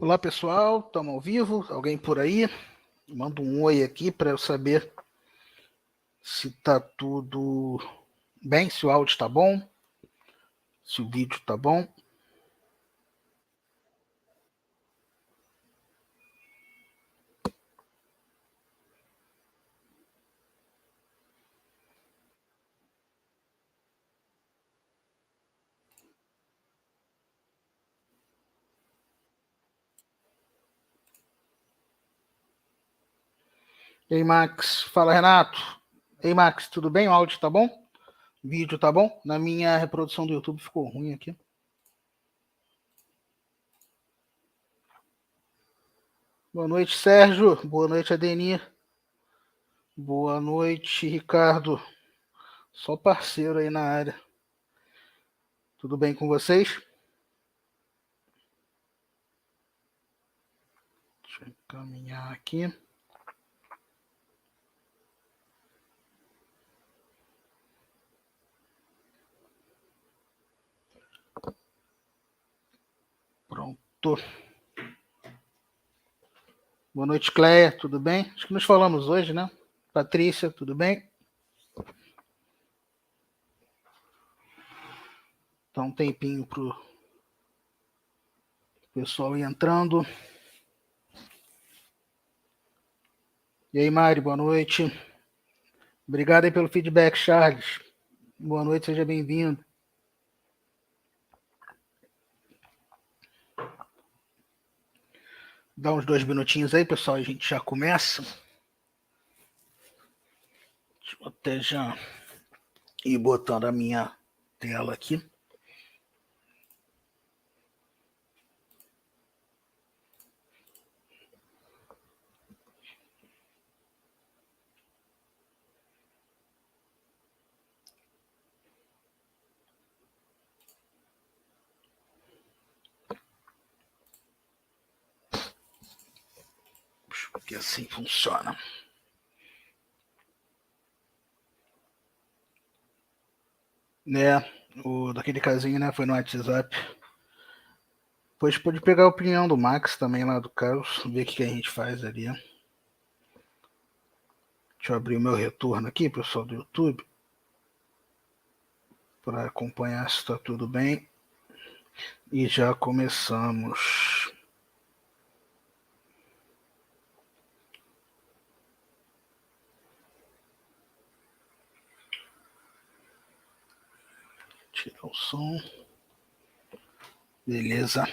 Olá pessoal, estamos ao vivo? Alguém por aí? Manda um oi aqui para eu saber se está tudo bem, se o áudio está bom, se o vídeo está bom. Ei Max, fala Renato. Ei Max, tudo bem? O áudio está bom? O vídeo está bom? Na minha reprodução do YouTube ficou ruim aqui. Boa noite, Sérgio. Boa noite, Adenir. Boa noite, Ricardo. Só parceiro aí na área. Tudo bem com vocês? Deixa eu caminhar aqui. Pronto. Boa noite, Cléia. Tudo bem? Acho que nos falamos hoje, né? Patrícia, tudo bem? Dá um tempinho pro pessoal ir entrando. E aí, Mari, boa noite. Obrigado aí pelo feedback, Charles. Boa noite, seja bem-vindo. Dá uns 2 minutinhos aí, pessoal, a gente já começa. Deixa eu até já ir botando a minha tela aqui. Porque assim funciona. Né, daquele casinho, né, foi no WhatsApp. Depois pode pegar a opinião do Max também lá do Carlos, ver o que a gente faz ali. Deixa eu abrir o meu retorno aqui, pessoal do YouTube, para acompanhar se está tudo bem. E já começamos. Tirar o som. Beleza.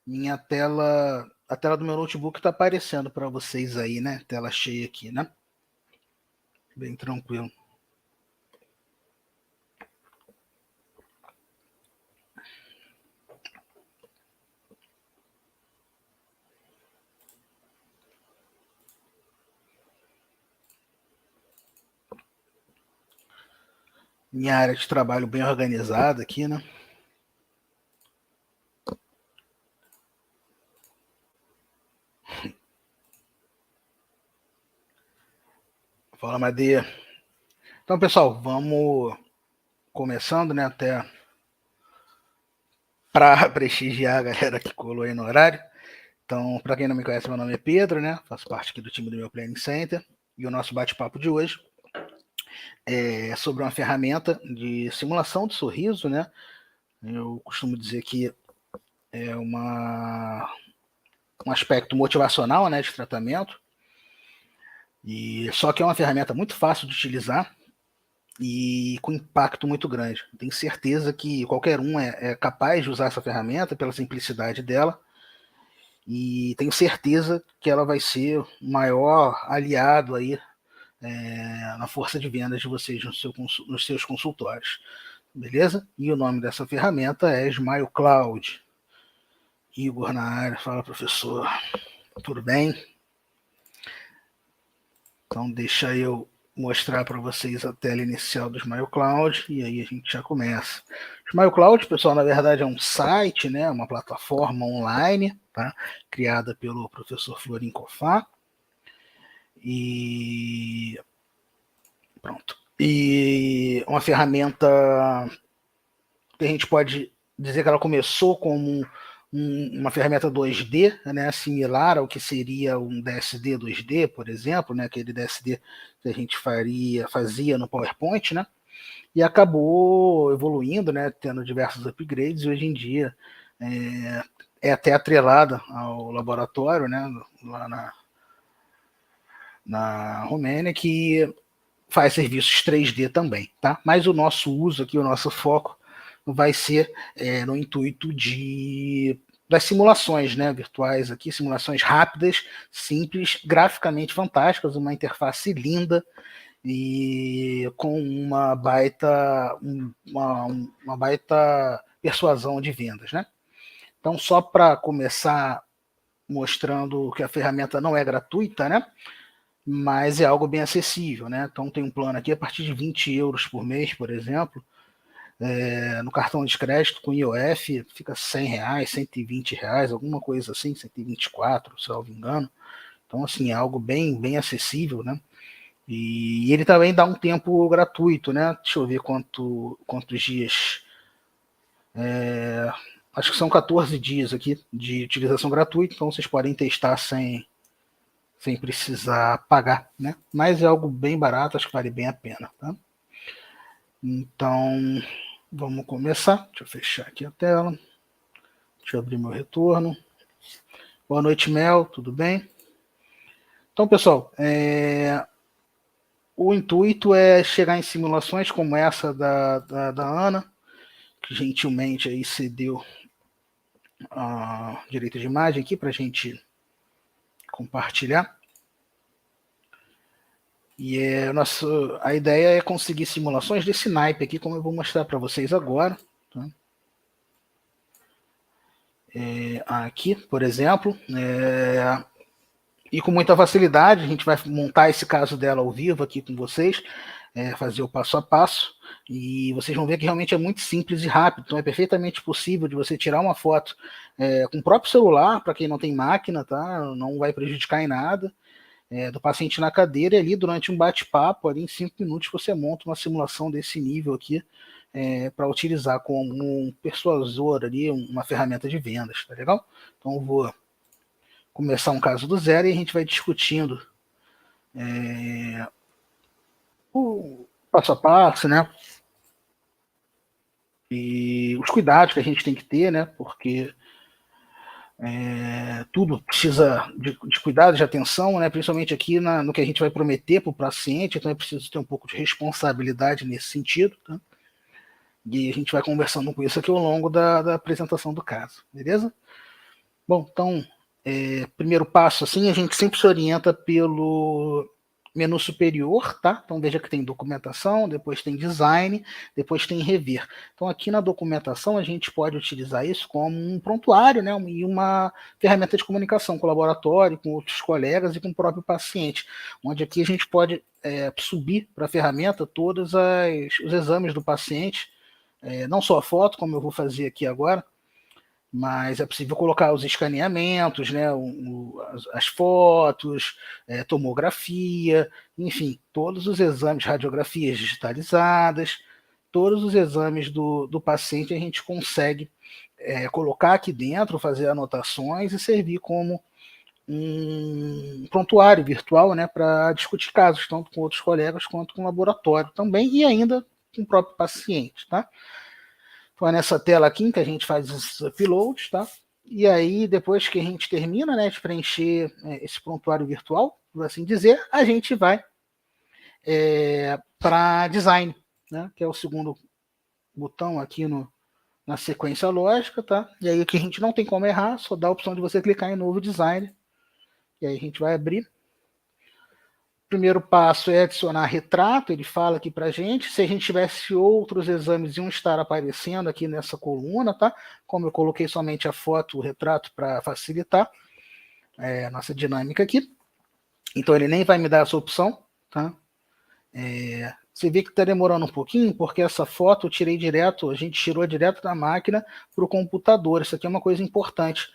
Minha tela, a tela do meu notebook está aparecendo para vocês aí, né? Tela cheia aqui, né? Bem tranquilo. Minha área de trabalho bem organizada aqui, né? Fala, Madeira. Então, pessoal, vamos começando, né? Até para prestigiar a galera que colou aí no horário. Então, para quem não me conhece, meu nome é Pedro, né? Faço parte aqui do time do meu Planning Center. E o nosso bate-papo de hoje é sobre uma ferramenta de simulação de sorriso, né? Eu costumo dizer que é um aspecto motivacional, né, de tratamento. E só que é uma ferramenta muito fácil de utilizar e com impacto muito grande. Tenho certeza que qualquer um é capaz de usar essa ferramenta pela simplicidade dela. E tenho certeza que ela vai ser o maior aliado aí na força de vendas de vocês nos seus consultórios. Beleza? E o nome dessa ferramenta é Smile Cloud. Igor na área, fala professor. Tudo bem? Então deixa eu mostrar para vocês a tela inicial do Smile Cloud e aí a gente já começa. Smile Cloud, pessoal, na verdade é um site, né, uma plataforma online, tá, criada pelo professor Florin Cofá. E pronto. E uma ferramenta que a gente pode dizer que ela começou como uma ferramenta 2D, né, similar ao que seria um DSD 2D, por exemplo, né, aquele DSD que a gente fazia no PowerPoint, né, e acabou evoluindo, né, tendo diversos upgrades, e hoje em dia é até atrelada ao laboratório, né, lá na Romênia, que faz serviços 3D também, tá? Mas o nosso uso aqui, o nosso foco vai ser no intuito das simulações, né, virtuais aqui, simulações rápidas, simples, graficamente fantásticas, uma interface linda e com uma baita persuasão de vendas, né? Então, só para começar mostrando que a ferramenta não é gratuita, né? Mas é algo bem acessível, né? Então tem um plano aqui a partir de 20 euros por mês, por exemplo. No cartão de crédito com IOF fica 100 reais, 120 reais, alguma coisa assim, 124, se eu não me engano. Então, assim, é algo bem, bem acessível, né? E ele também dá um tempo gratuito, né? Deixa eu ver quantos dias. Acho que são 14 dias aqui de utilização gratuita, então vocês podem testar sem precisar pagar, né? Mas é algo bem barato, acho que vale bem a pena, tá? Então, vamos começar. Deixa eu fechar aqui a tela. Deixa eu abrir meu retorno. Boa noite, Mel, tudo bem? Então, pessoal, o intuito é chegar em simulações como essa da Ana, que gentilmente aí cedeu a direito de imagem aqui para a gente compartilhar. E a ideia é conseguir simulações desse naipe aqui, como eu vou mostrar para vocês agora. Tá? Aqui, por exemplo, e com muita facilidade, a gente vai montar esse caso dela ao vivo aqui com vocês, fazer o passo a passo, e vocês vão ver que realmente é muito simples e rápido, então é perfeitamente possível de você tirar uma foto com o próprio celular, para quem não tem máquina, tá? Não vai prejudicar em nada, do paciente na cadeira, e ali durante um bate-papo, ali em 5 minutos, você monta uma simulação desse nível aqui, para utilizar como um persuasor ali, uma ferramenta de vendas, tá legal? Então eu vou começar um caso do zero e a gente vai discutindo o passo a passo, né? E os cuidados que a gente tem que ter, né? Porque tudo precisa de cuidado, de atenção, né? Principalmente aqui no que a gente vai prometer para o paciente, então é preciso ter um pouco de responsabilidade nesse sentido, tá? E a gente vai conversando com isso aqui ao longo da apresentação do caso, beleza? Bom, então, primeiro passo, assim, a gente sempre se orienta pelo menu superior, tá? Então veja que tem documentação, depois tem design, depois tem rever. Então aqui na documentação a gente pode utilizar isso como um prontuário, né? E uma ferramenta de comunicação com o laboratório, com outros colegas e com o próprio paciente, onde aqui a gente pode subir para a ferramenta todos os exames do paciente, não só a foto, como eu vou fazer aqui agora, mas é possível colocar os escaneamentos, né, as fotos, tomografia, enfim, todos os exames, radiografias digitalizadas, todos os exames do paciente a gente consegue colocar aqui dentro, fazer anotações e servir como um prontuário virtual, né, para discutir casos, tanto com outros colegas quanto com o laboratório também, e ainda com o próprio paciente, tá? Então é nessa tela aqui que a gente faz os uploads, tá? E aí, depois que a gente termina, né, de preencher esse prontuário virtual, por assim dizer, a gente vai para design, né, que é o segundo botão aqui na sequência lógica, tá? E aí que a gente não tem como errar, só dá a opção de você clicar em novo design. E aí a gente vai abrir. Primeiro passo é adicionar retrato, ele fala aqui para a gente, se a gente tivesse outros exames iam estar aparecendo aqui nessa coluna, tá? Como eu coloquei somente a foto, o retrato para facilitar a nossa dinâmica aqui, então ele nem vai me dar essa opção, tá? Você vê que está demorando um pouquinho, porque essa foto eu tirei direto, a gente tirou direto da máquina para o computador. Isso aqui é uma coisa importante.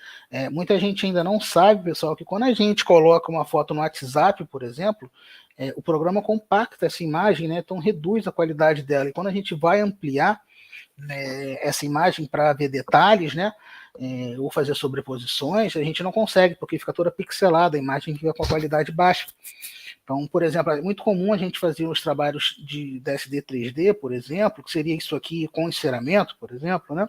Muita gente ainda não sabe, pessoal, que quando a gente coloca uma foto no WhatsApp, por exemplo, o programa compacta essa imagem, né? Então reduz a qualidade dela. E quando a gente vai ampliar essa imagem para ver detalhes, né? Ou fazer sobreposições, a gente não consegue, porque fica toda pixelada, a imagem fica com a qualidade baixa. Então, por exemplo, é muito comum a gente fazer os trabalhos de DSD 3D, por exemplo, que seria isso aqui com enceramento, por exemplo, né?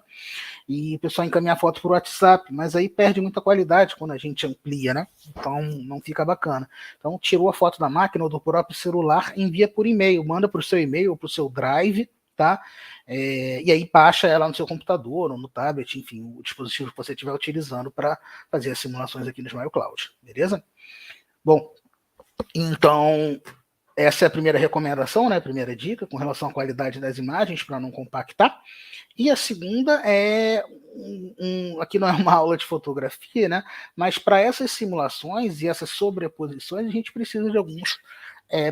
E o pessoal encaminhar a foto por WhatsApp, mas aí perde muita qualidade quando a gente amplia, né? Então não fica bacana. Então tirou a foto da máquina ou do próprio celular, envia por e-mail, manda para o seu e-mail ou para o seu drive, tá? E aí baixa ela no seu computador ou no tablet, enfim, o dispositivo que você estiver utilizando para fazer as simulações aqui no Smile Cloud, beleza? Bom, então essa é a primeira recomendação, né? A primeira dica com relação à qualidade das imagens para não compactar. E a segunda é aqui não é uma aula de fotografia, né? Mas para essas simulações e essas sobreposições a gente precisa de alguns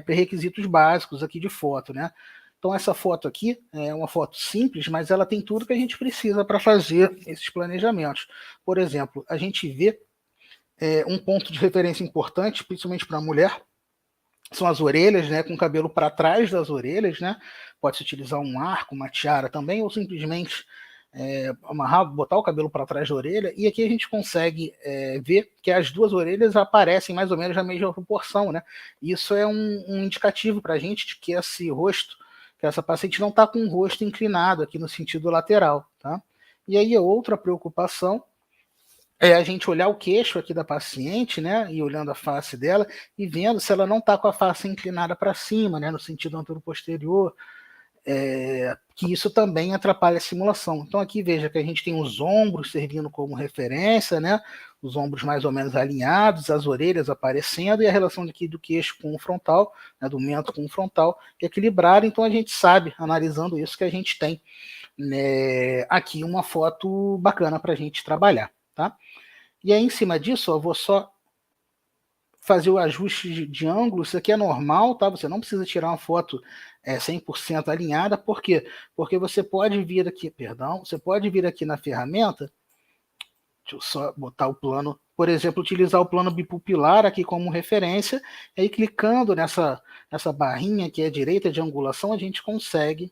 pré-requisitos básicos aqui de foto, né? Então essa foto aqui é uma foto simples, mas ela tem tudo que a gente precisa para fazer esses planejamentos. Por exemplo, a gente vê um ponto de referência importante, principalmente para a mulher, são as orelhas, né, com o cabelo para trás das orelhas, né? Pode-se utilizar um arco, uma tiara também, ou simplesmente amarrar, botar o cabelo para trás da orelha, e aqui a gente consegue ver que as duas orelhas aparecem mais ou menos na mesma proporção, né? Isso é um indicativo para a gente de que esse rosto, que essa paciente não está com o rosto inclinado aqui no sentido lateral, tá? E aí outra preocupação é a gente olhar o queixo aqui da paciente, né, e olhando a face dela e vendo se ela não está com a face inclinada para cima, né, no sentido anteroposterior, que isso também atrapalha a simulação. Então aqui veja que a gente tem os ombros servindo como referência, né, os ombros mais ou menos alinhados, as orelhas aparecendo e a relação aqui do queixo com o frontal, né, do mento com o frontal equilibrada. Então a gente sabe, analisando isso, que a gente tem aqui uma foto bacana para a gente trabalhar, tá? E aí, em cima disso, eu vou só fazer o ajuste de ângulo. Isso aqui é normal, tá? Você não precisa tirar uma foto 100% alinhada. Por quê? Porque você pode vir aqui, você pode vir aqui na ferramenta, deixa eu só botar o plano, por exemplo, utilizar o plano bipupilar aqui como referência, e aí clicando nessa barrinha que é a direita de angulação, a gente consegue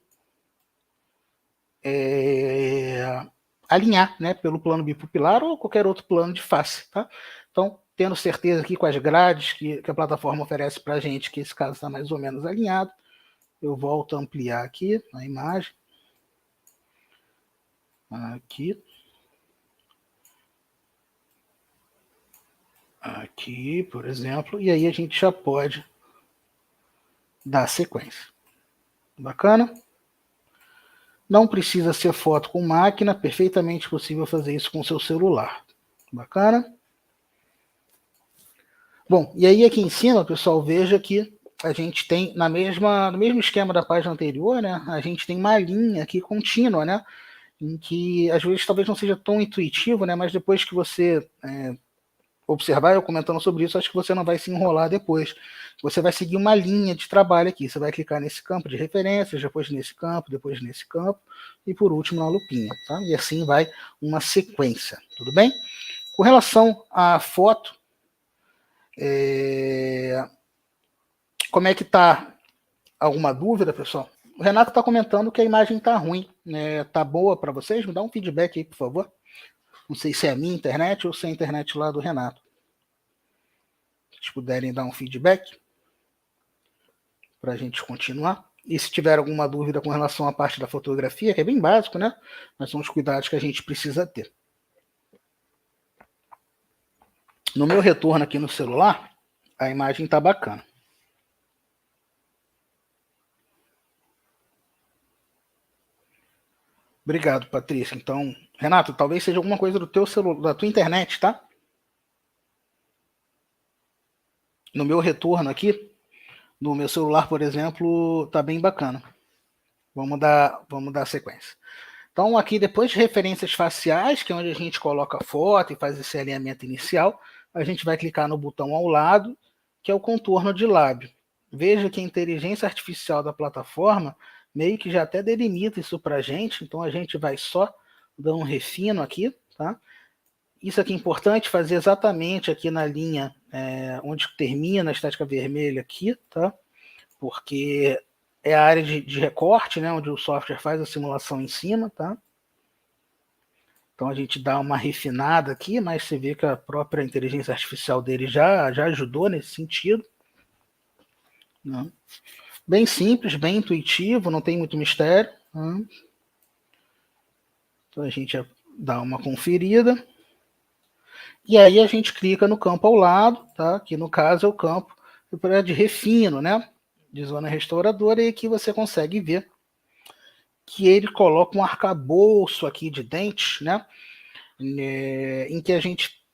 alinhar, né, pelo plano bipupilar ou qualquer outro plano de face, tá? Então, tendo certeza aqui com as grades que a plataforma oferece para a gente que esse caso está mais ou menos alinhado, eu volto a ampliar aqui a imagem. Aqui. Aqui, por exemplo, e aí a gente já pode dar sequência. Bacana? Não precisa ser foto com máquina, perfeitamente possível fazer isso com seu celular. Bacana? Bom, e aí aqui em cima, pessoal, veja que a gente tem no mesmo esquema da página anterior, né? A gente tem uma linha aqui contínua, né? Em que às vezes talvez não seja tão intuitivo, né? Mas depois que você observar eu comentando sobre isso, acho que você não vai se enrolar depois. Você vai seguir uma linha de trabalho aqui. Você vai clicar nesse campo de referências, depois nesse campo, depois nesse campo, e por último na lupinha, tá? E assim vai uma sequência, tudo bem? Com relação à foto, como é que tá? Alguma dúvida, pessoal? O Renato está comentando que a imagem está ruim, né? Tá boa para vocês? Me dá um feedback aí, por favor. Não sei se é a minha internet ou se é a internet lá do Renato. Se vocês puderem dar um feedback para a gente continuar. E se tiver alguma dúvida com relação à parte da fotografia, que é bem básico, né? Mas são os cuidados que a gente precisa ter. No meu retorno aqui no celular, a imagem está bacana. Obrigado, Patrícia. Então, Renato, talvez seja alguma coisa do teu celular, da tua internet, tá? No meu retorno aqui, no meu celular, por exemplo, tá bem bacana. Vamos dar sequência. Então, aqui, depois de referências faciais, que é onde a gente coloca a foto e faz esse alinhamento inicial, a gente vai clicar no botão ao lado, que é o contorno de lábio. veja que a inteligência artificial da plataforma meio que já até delimita isso para a gente, então a gente vai só dar um refino aqui, tá? Isso aqui é importante fazer exatamente aqui na linha onde termina a estática vermelha aqui, tá? Porque é a área de recorte, né, onde o software faz a simulação em cima, tá? Então a gente dá uma refinada aqui, mas você vê que a própria inteligência artificial dele já ajudou nesse sentido, né? Bem simples, bem intuitivo, não tem muito mistério, né? Então a gente dá uma conferida. E aí a gente clica no campo ao lado, tá? Que no caso é o campo de refino, né? De zona restauradora, e aqui você consegue ver que ele coloca um arcabouço aqui de dentes, né? Em que a gente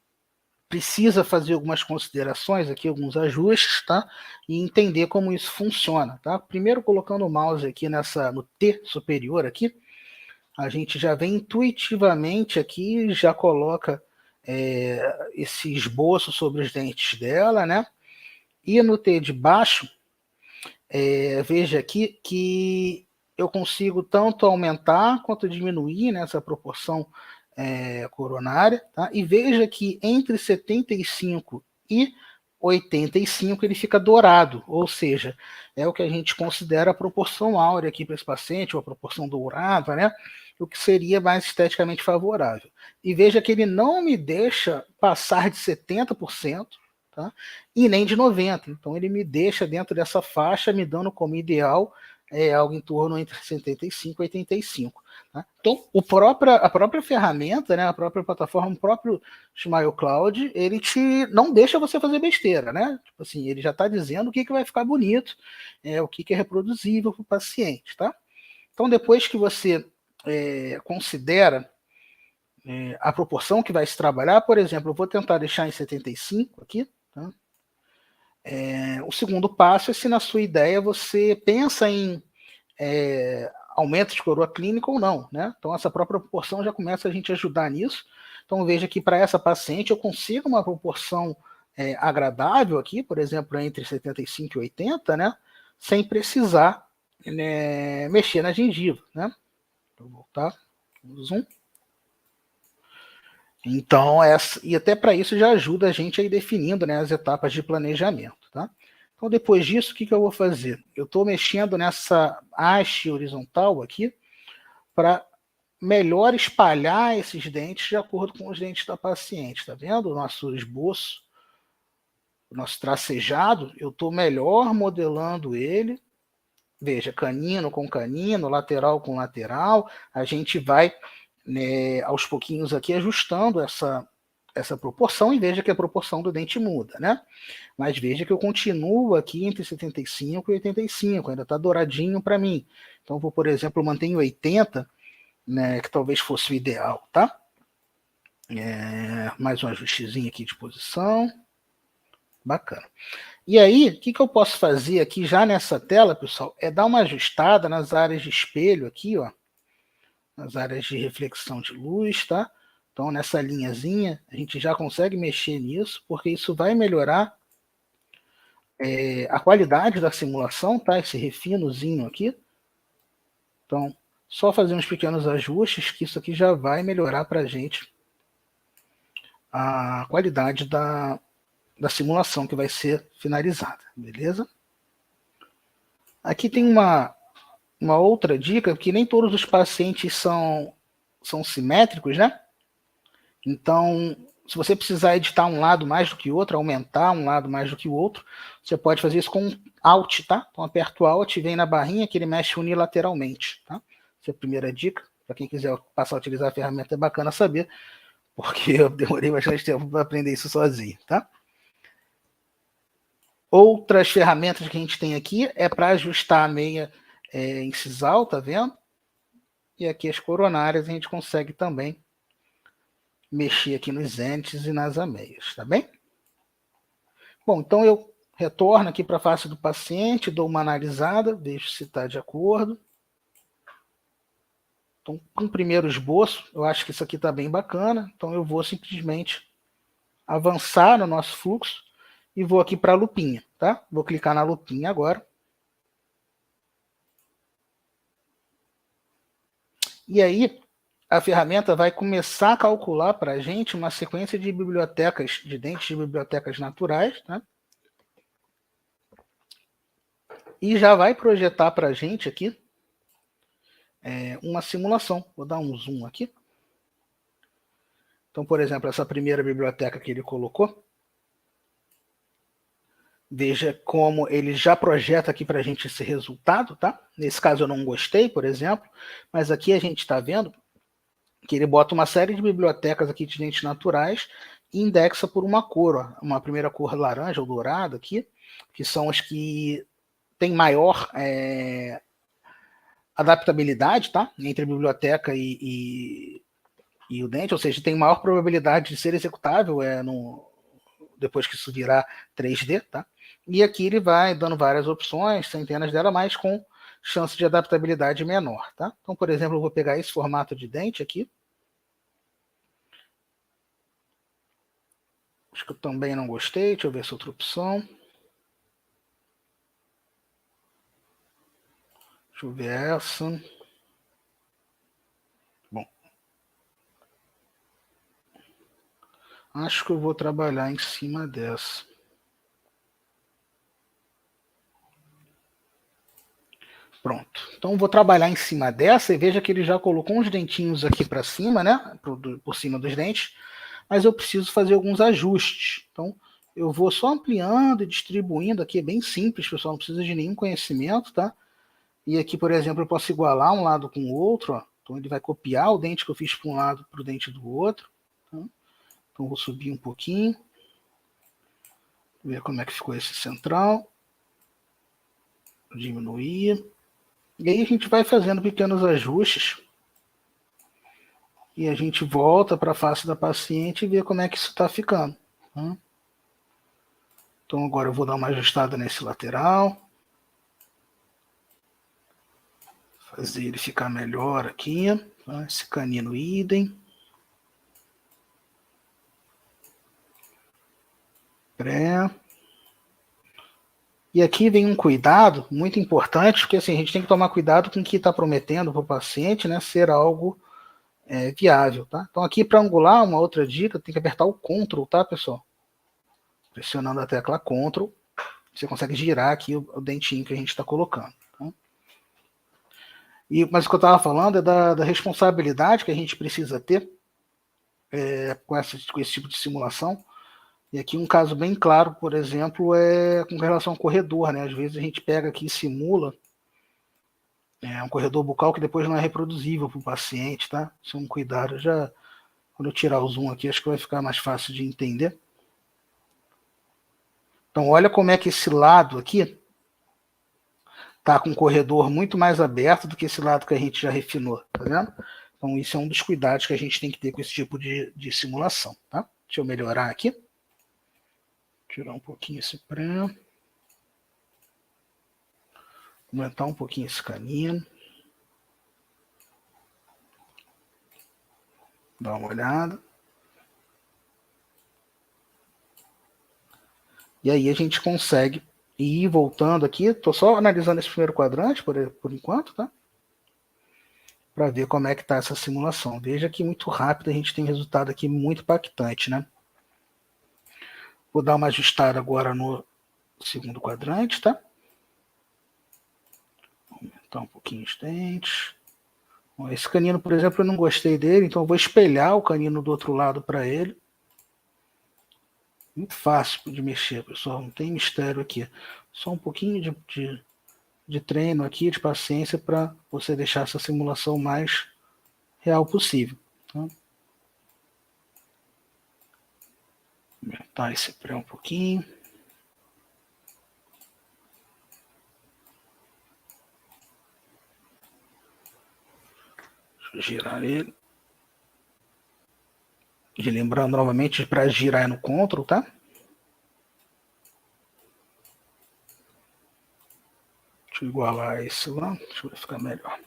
precisa fazer algumas considerações aqui, alguns ajustes, tá? E entender como isso funciona, tá? Primeiro colocando o mouse aqui no T superior aqui, a gente já vem intuitivamente aqui, já coloca esse esboço sobre os dentes dela, né? E no T de baixo, veja aqui que eu consigo tanto aumentar quanto diminuir nessa proporção coronária, tá? E veja que entre 75 e 85 ele fica dourado, ou seja, é o que a gente considera a proporção áurea aqui para esse paciente, ou a proporção dourada, né? O que seria mais esteticamente favorável. E veja que ele não me deixa passar de 70%, tá? E nem de 90%. Então ele me deixa dentro dessa faixa, me dando como ideal algo em torno entre 75 e 85. Tá? Então a própria ferramenta, né, a própria plataforma, o próprio Smile Cloud, ele não deixa você fazer besteira, né? Tipo assim, ele já está dizendo o que vai ficar bonito, o que é reproduzível para o paciente, tá? Então depois que você considera a proporção que vai se trabalhar, por exemplo, eu vou tentar deixar em 75 aqui, tá? O segundo passo é se na sua ideia você pensa em aumento de coroa clínica ou não, né? Então essa própria proporção já começa a gente ajudar nisso. Então veja que para essa paciente eu consigo uma proporção agradável aqui, por exemplo, entre 75 e 80, né? Sem precisar mexer na gengiva, né? Vou voltar, zoom. Então, e até para isso já ajuda a gente a ir definindo, né, as etapas de planejamento, tá? Então, depois disso, o que eu vou fazer? Eu estou mexendo nessa haste horizontal aqui para melhor espalhar esses dentes de acordo com os dentes da paciente, tá vendo? O nosso esboço, o nosso tracejado, eu estou melhor modelando ele. Veja, canino com canino, lateral com lateral, a gente vai aos pouquinhos aqui ajustando essa proporção, e veja que a proporção do dente muda, né? Mas veja que eu continuo aqui entre 75 e 85, ainda está douradinho para mim. Então, vou, por exemplo, manter em 80, né, que talvez fosse o ideal, tá? Mais um ajustezinho aqui de posição. Bacana. E aí, o que eu posso fazer aqui já nessa tela, pessoal, é dar uma ajustada nas áreas de espelho aqui, ó, nas áreas de reflexão de luz, tá? Então, nessa linhazinha, a gente já consegue mexer nisso, porque isso vai melhorar a qualidade da simulação, tá? Esse refinozinho aqui. Então, só fazer uns pequenos ajustes, que isso aqui já vai melhorar para a gente a qualidade da simulação que vai ser finalizada, beleza? Aqui tem uma outra dica, que nem todos os pacientes são simétricos, né? Então, se você precisar editar um lado mais do que o outro, aumentar um lado mais do que o outro, você pode fazer isso com Alt, tá? Então, aperta o Alt, vem na barrinha que ele mexe unilateralmente, tá? Essa é a primeira dica. Para quem quiser passar a utilizar a ferramenta, é bacana saber, porque eu demorei bastante tempo para aprender isso sozinho, tá? Outras ferramentas que a gente tem aqui é para ajustar a meia incisal, tá vendo? E aqui as coronárias a gente consegue também mexer aqui nos entes e nas ameias, tá bem? Bom, então eu retorno aqui para a face do paciente, dou uma analisada, vejo se está de acordo. Então, com o primeiro esboço, eu acho que isso aqui está bem bacana, então eu vou simplesmente avançar no nosso fluxo e vou aqui para a lupinha, tá? Vou clicar na lupinha agora. E aí, a ferramenta vai começar a calcular para a gente uma sequência de bibliotecas, de dentes de bibliotecas naturais, tá? E já vai projetar para a gente aqui uma simulação. Vou dar um zoom aqui. Então, por exemplo, essa primeira biblioteca que ele colocou, veja como ele já projeta aqui para a gente esse resultado, tá? Nesse caso eu não gostei, por exemplo, mas aqui a gente está vendo que ele bota uma série de bibliotecas aqui de dentes naturais e indexa por uma cor, ó. Uma primeira cor laranja ou dourada aqui, que são as que têm maior adaptabilidade, tá? Entre a biblioteca e o dente, ou seja, tem maior probabilidade de ser executável depois que isso virar 3D, tá? E aqui ele vai dando várias opções, centenas delas, mas com chance de adaptabilidade menor, tá? Então, por exemplo, eu vou pegar esse formato de dente aqui. Acho que eu também não gostei. Deixa eu ver essa outra opção. Deixa eu ver essa. Bom. Acho que eu vou trabalhar em cima dessa. Pronto. Então, vou trabalhar em cima dessa e veja que ele já colocou uns dentinhos aqui para cima, né? Por cima dos dentes. Mas eu preciso fazer alguns ajustes. Então, eu vou só ampliando e distribuindo aqui. É bem simples, pessoal. Não precisa de nenhum conhecimento, tá? E aqui, por exemplo, eu posso igualar um lado com o outro. Ó. Então, ele vai copiar o dente que eu fiz para um lado para o dente do outro. Tá? Então, vou subir um pouquinho. Ver como é que ficou esse central. Diminuir. E aí a gente vai fazendo pequenos ajustes e a gente volta para a face da paciente e vê como é que isso está ficando. Tá? Então agora eu vou dar uma ajustada nesse lateral. Fazer ele ficar melhor aqui. Tá? Esse canino idem. Pré. E aqui vem um cuidado muito importante, porque assim, a gente tem que tomar cuidado com o que está prometendo para o paciente, né, ser algo viável, tá? Então aqui para angular, uma outra dica, tem que apertar o Ctrl, tá, pessoal? Pressionando a tecla Ctrl, você consegue girar aqui o dentinho que a gente está colocando. Tá? Mas o que eu estava falando é da responsabilidade que a gente precisa ter com esse tipo de simulação. E aqui um caso bem claro, por exemplo, é com relação ao corredor, né? Às vezes a gente pega aqui e simula um corredor bucal que depois não é reproduzível para o paciente, tá? Isso é um cuidado. Quando eu tirar o zoom aqui, acho que vai ficar mais fácil de entender. Então, olha como é que esse lado aqui está com um corredor muito mais aberto do que esse lado que a gente já refinou, tá vendo? Então, isso é um dos cuidados que a gente tem que ter com esse tipo de simulação, tá? Deixa eu melhorar aqui. Tirar um pouquinho esse pré. Aumentar um pouquinho esse canino. Dá uma olhada. E aí a gente consegue ir voltando aqui. Estou só analisando esse primeiro quadrante por enquanto, tá? Para ver como é que está essa simulação. Veja que muito rápido a gente tem resultado aqui muito impactante, né? Vou dar uma ajustada agora no segundo quadrante, tá? Aumentar um pouquinho os dentes. Bom, esse canino, por exemplo, eu não gostei dele, então eu vou espelhar o canino do outro lado para ele. Muito fácil de mexer, pessoal, não tem mistério aqui. Só um pouquinho de treino aqui, de paciência, para você deixar essa simulação mais real possível. Tá? Aumentar esse pré um pouquinho. Deixa eu girar ele. E lembrando novamente, para girar é no Ctrl, tá? Deixa eu igualar esse lá, deixa eu ficar melhor.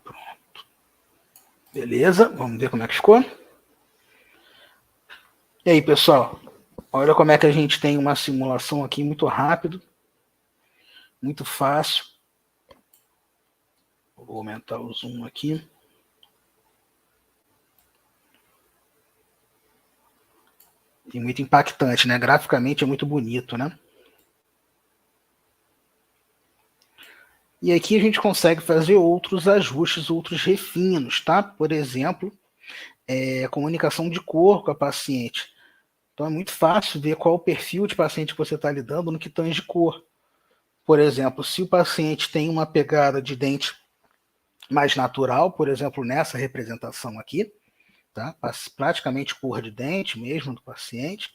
Pronto. Beleza, vamos ver como é que ficou. E aí, pessoal, olha como é que a gente tem uma simulação aqui muito rápido, muito fácil. Vou aumentar o zoom aqui. E muito impactante, né? Graficamente é muito bonito, né? E aqui a gente consegue fazer outros ajustes, outros refinos, tá? Por exemplo, comunicação de cor com a paciente. Então é muito fácil ver qual o perfil de paciente que você está lidando no que tange cor. Por exemplo, se o paciente tem uma pegada de dente mais natural, por exemplo, nessa representação aqui, tá? Praticamente cor de dente mesmo do paciente.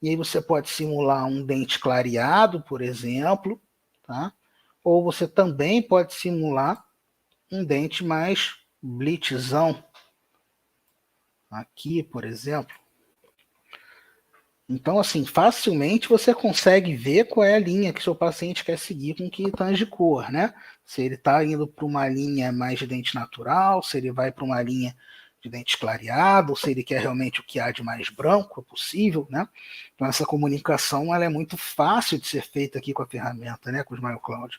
E aí você pode simular um dente clareado, por exemplo, tá? Ou você também pode simular um dente mais blitzão, aqui, por exemplo. Então, assim, facilmente você consegue ver qual é a linha que seu paciente quer seguir com que tange cor, né? Se ele está indo para uma linha mais de dente natural, se ele vai para uma linha de dente clareado, se ele quer realmente o que há de mais branco possível, né? Então, essa comunicação ela é muito fácil de ser feita aqui com a ferramenta, né? Com o Smile Cloud.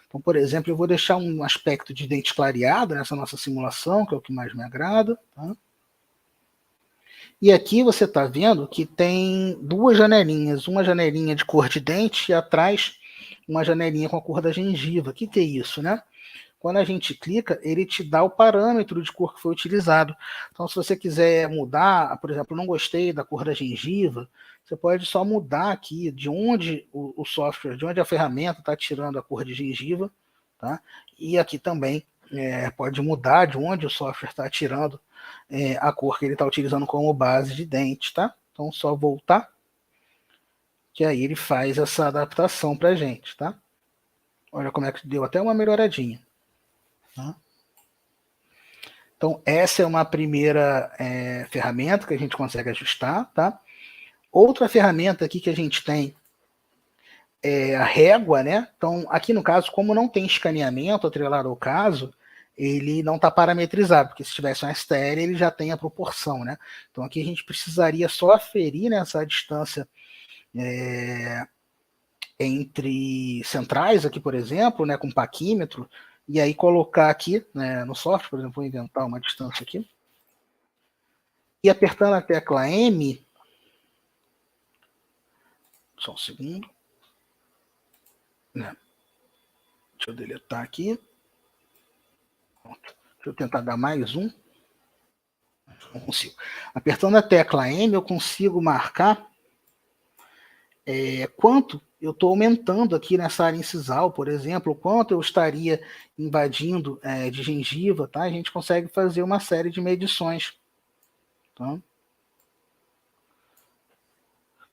Então, por exemplo, eu vou deixar um aspecto de dente clareado nessa nossa simulação, que é o que mais me agrada, tá? E aqui você está vendo que tem duas janelinhas, uma janelinha de cor de dente e atrás uma janelinha com a cor da gengiva. O que é isso, né? Quando a gente clica, ele te dá o parâmetro de cor que foi utilizado. Então, se você quiser mudar, por exemplo, não gostei da cor da gengiva, você pode só mudar aqui de onde o software, de onde a ferramenta está tirando a cor de gengiva, tá? E aqui também pode mudar de onde o software está tirando a cor que ele está utilizando como base de dente, tá? Então, só voltar, que aí ele faz essa adaptação para a gente, tá? Olha como é que deu até uma melhoradinha. Tá? Então, essa é uma primeira ferramenta que a gente consegue ajustar, tá? Outra ferramenta aqui que a gente tem é a régua, né? Então, aqui no caso, como não tem escaneamento atrelado ao caso, ele não está parametrizado, porque se tivesse um STL, ele já tem a proporção, né? Então, aqui a gente precisaria só aferir nessa distância entre centrais, aqui, por exemplo, né, com paquímetro, e aí colocar aqui né, no software, por exemplo, vou inventar uma distância aqui, e apertando a tecla M, só um segundo, né? Deixa eu deletar aqui, pronto. Deixa eu tentar dar mais um, não consigo. Apertando a tecla M, eu consigo marcar quanto eu estou aumentando aqui nessa área incisal, por exemplo, quanto eu estaria invadindo de gengiva, tá? A gente consegue fazer uma série de medições. Tá?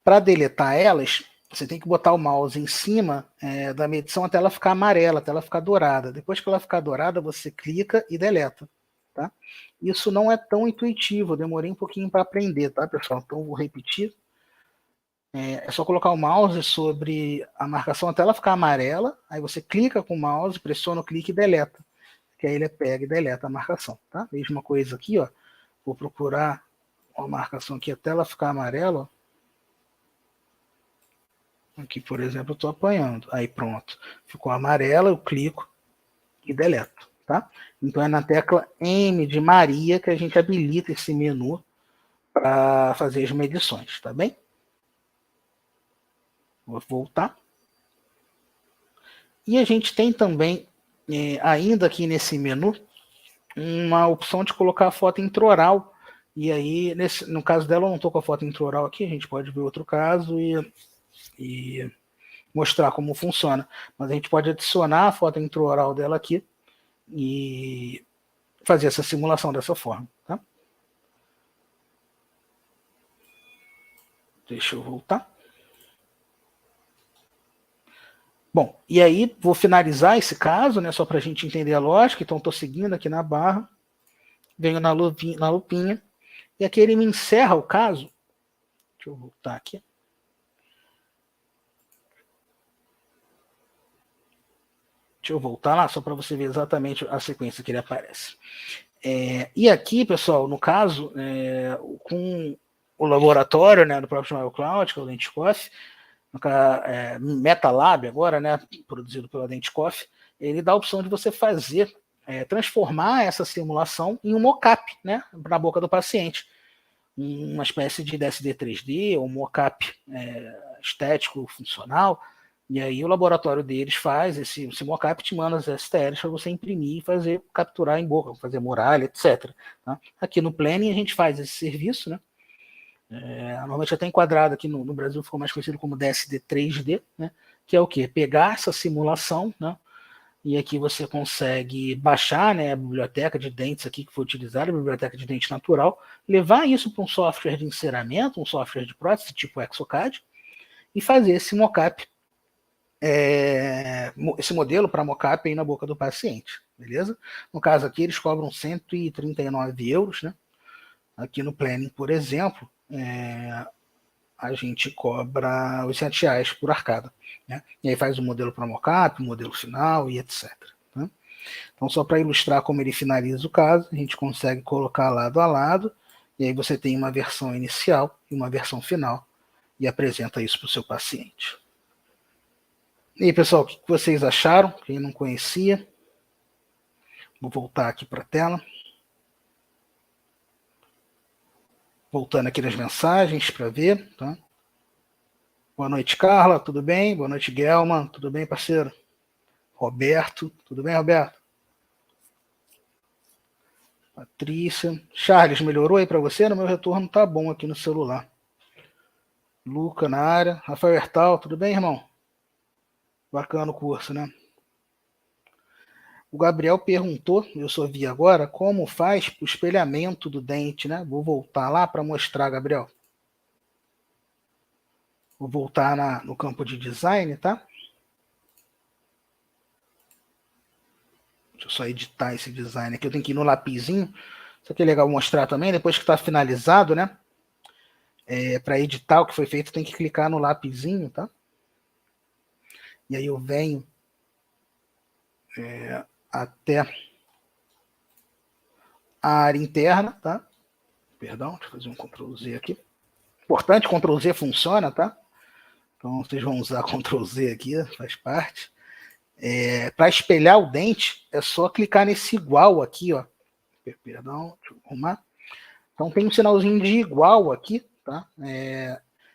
Para deletar elas, você tem que botar o mouse em cima da medição até ela ficar amarela, até ela ficar dourada. Depois que ela ficar dourada, você clica e deleta. Tá? Isso não é tão intuitivo, eu demorei um pouquinho para aprender, tá, pessoal? Então, vou repetir. É só colocar o mouse sobre a marcação até ela ficar amarela, aí você clica com o mouse, pressiona o clique e deleta, que aí ele pega e deleta a marcação, tá? Mesma coisa aqui, ó. Vou procurar uma marcação aqui até ela ficar amarela, ó. Aqui, por exemplo, eu estou apanhando. Aí pronto. Ficou amarela, eu clico e deleto. Tá? Então é na tecla M de Maria que a gente habilita esse menu para fazer as medições. Tá bem? Vou voltar. E a gente tem também, ainda aqui nesse menu, uma opção de colocar a foto intraoral. E aí, no caso dela, eu não estou com a foto intraoral aqui, a gente pode ver outro caso e mostrar como funciona. Mas a gente pode adicionar a foto intraoral dela aqui e fazer essa simulação dessa forma. Tá? Deixa eu voltar. Bom, e aí vou finalizar esse caso, né, só para a gente entender a lógica. Então, estou seguindo aqui na barra, venho na lupinha, e aqui ele me encerra o caso. Deixa eu voltar aqui. Deixa eu voltar lá, só para você ver exatamente a sequência que ele aparece. E aqui, pessoal, no caso, com o laboratório, né, do próprio Smile Cloud, que é o Dentikoff, MetaLab agora, né, produzido pela Dentikoff, ele dá a opção de você fazer, transformar essa simulação em um mockup, né, na boca do paciente. Uma espécie de DSD 3D, ou mockup estético, funcional, e aí o laboratório deles faz esse mockup, te manda as STLs para você imprimir e fazer, capturar em boca, fazer muralha, etc. Tá? Aqui no Planning a gente faz esse serviço, né? Normalmente até enquadrado aqui no Brasil ficou mais conhecido como DSD 3D, né? Que é o quê? Pegar essa simulação, né? E aqui você consegue baixar, né, a biblioteca de dentes aqui que foi utilizada, a biblioteca de dente natural, levar isso para um software de enceramento, um software de prótese tipo Exocad, e fazer esse mockup, esse modelo para mockup aí na boca do paciente, beleza? No caso aqui eles cobram 139 euros, né? Aqui no Planning, por exemplo, a gente cobra R$ 800 por arcada, né? E aí faz o modelo para mockup, o modelo final e etc. Tá? Então, só para ilustrar como ele finaliza o caso, a gente consegue colocar lado a lado, e aí você tem uma versão inicial e uma versão final, e apresenta isso para o seu paciente. E aí, pessoal, o que vocês acharam? Quem não conhecia? Vou voltar aqui para a tela. Voltando aqui nas mensagens para ver, tá? Boa noite, Carla, tudo bem? Boa noite, Guelma, tudo bem, parceiro? Roberto, tudo bem, Roberto? Patrícia. Charles, melhorou aí para você? No meu retorno tá bom aqui no celular. Luca na área. Rafael Hertal, tudo bem, irmão? Bacana o curso, né? O Gabriel perguntou, eu só vi agora, como faz o espelhamento do dente, né? Vou voltar lá para mostrar, Gabriel. Vou voltar no campo de design, tá? Deixa eu só editar esse design aqui. Eu tenho que ir no lapisinho. Isso aqui é legal mostrar também. Depois que está finalizado, né? Para editar o que foi feito, tem que clicar no lapisinho, tá? E aí eu venho até a área interna, tá? Perdão, deixa eu fazer um Ctrl Z aqui. Importante, Ctrl Z funciona, tá? Então vocês vão usar Ctrl Z aqui, faz parte. Para espelhar o dente, é só clicar nesse igual aqui, ó. Perdão, deixa eu arrumar. Então tem um sinalzinho de igual aqui, tá?